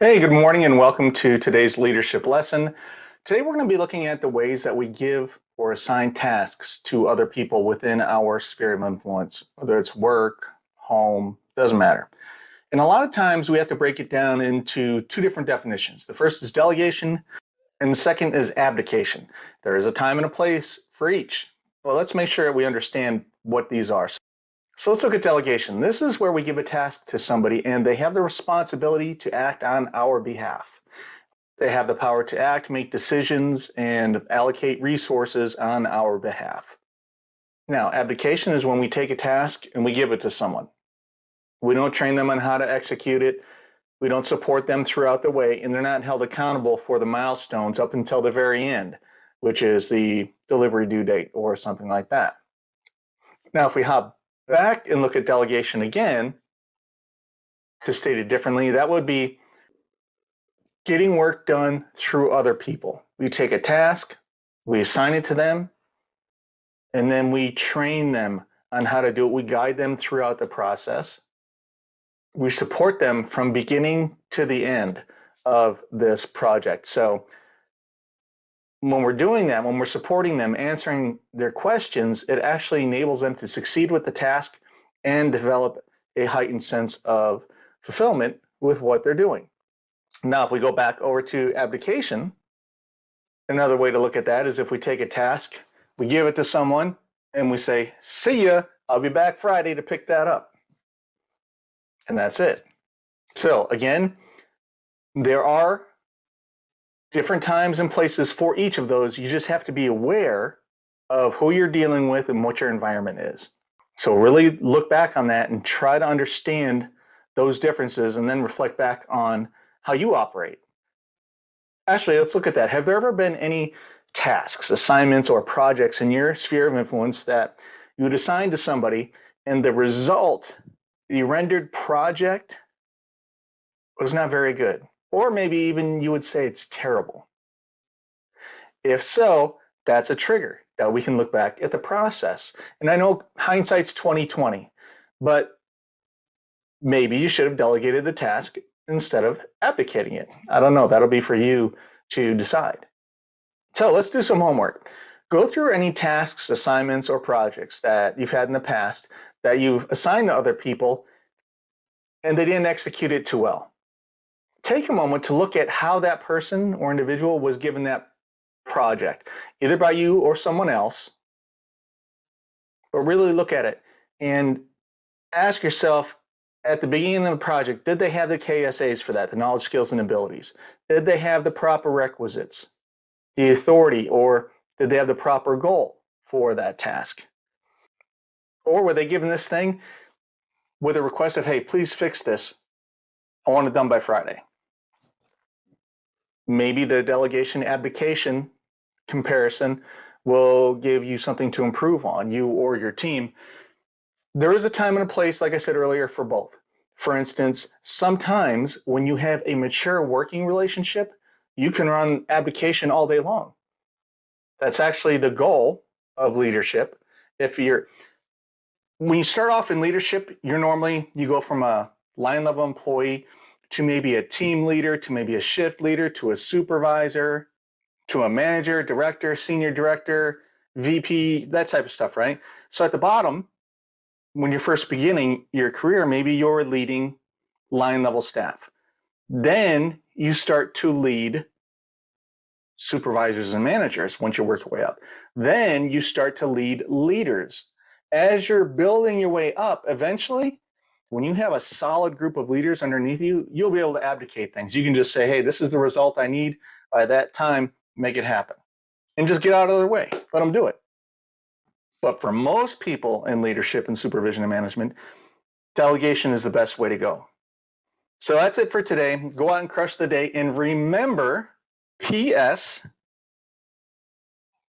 Hey, good morning and welcome to today's leadership lesson. Today we're going to be looking at the ways that we give or assign tasks to other people within our sphere of influence, whether it's work, home, doesn't matter. And a lot of times we have to break it down into two different definitions. The first is delegation and the second is abdication. There is a time and a place for each. Well, let's make sure we understand what these are. So let's look at delegation. This is where we give a task to somebody and they have the responsibility to act on our behalf. They have the power to act, make decisions, and allocate resources on our behalf. Now, abdication is when we take a task and we give it to someone. We don't train them on how to execute it. We don't support them throughout the way, and they're not held accountable for the milestones up until the very end, which is the delivery due date or something like that. Now, if we hop back and look at delegation again, to state it differently, that would be getting work done through other people. We take a task, we assign it to them, and then we train them on how to do it. We guide them throughout the process. We support them from beginning to the end of this project. So when we're doing that, when we're supporting them, answering their questions, it actually enables them to succeed with the task and develop a heightened sense of fulfillment with what they're doing. Now, if we go back over to abdication, another way to look at that is if we take a task, we give it to someone, and we say, see ya, I'll be back Friday to pick that up. And that's it. So again, there are different times and places for each of those. You just have to be aware of who you're dealing with and what your environment is. So really look back on that and try to understand those differences and then reflect back on how you operate. Actually, let's look at that. Have there ever been any tasks, assignments, or projects in your sphere of influence that you would assign to somebody and the result, the rendered project, was not very good? Or maybe even you would say it's terrible. If so, that's a trigger that we can look back at the process. And I know hindsight's 20/20, but maybe you should have delegated the task instead of abdicating it. I don't know. That'll be for you to decide. So let's do some homework. Go through any tasks, assignments, or projects that you've had in the past that you've assigned to other people and they didn't execute it too well. Take a moment to look at how that person or individual was given that project, either by you or someone else, but really look at it and ask yourself, at the beginning of the project, did they have the KSAs for that, the knowledge, skills, and abilities? Did they have the proper requisites, the authority, or did they have the proper goal for that task? Or were they given this thing with a request of, hey, please fix this. I want it done by Friday. Maybe the delegation abdication comparison will give you something to improve on, you or your team. There is a time and a place, like I said earlier, for both. For instance, sometimes when you have a mature working relationship, you can run abdication all day long. That's actually the goal of leadership. When you start off in leadership, you go from a line level employee to maybe a team leader, to maybe a shift leader, to a supervisor, to a manager, director, senior director, VP, that type of stuff, right? So at the bottom, when you're first beginning your career, maybe you're leading line level staff. Then you start to lead supervisors and managers once you work your way up. Then you start to lead leaders. As you're building your way up, eventually, when you have a solid group of leaders underneath you, you'll be able to abdicate things. You can just say, hey, this is the result I need by that time, make it happen. And just get out of their way, let them do it. But for most people in leadership and supervision and management, delegation is the best way to go. So that's it for today. Go out and crush the day. And remember, P.S.,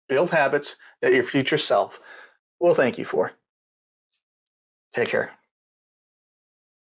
build habits that your future self will thank you for. Take care.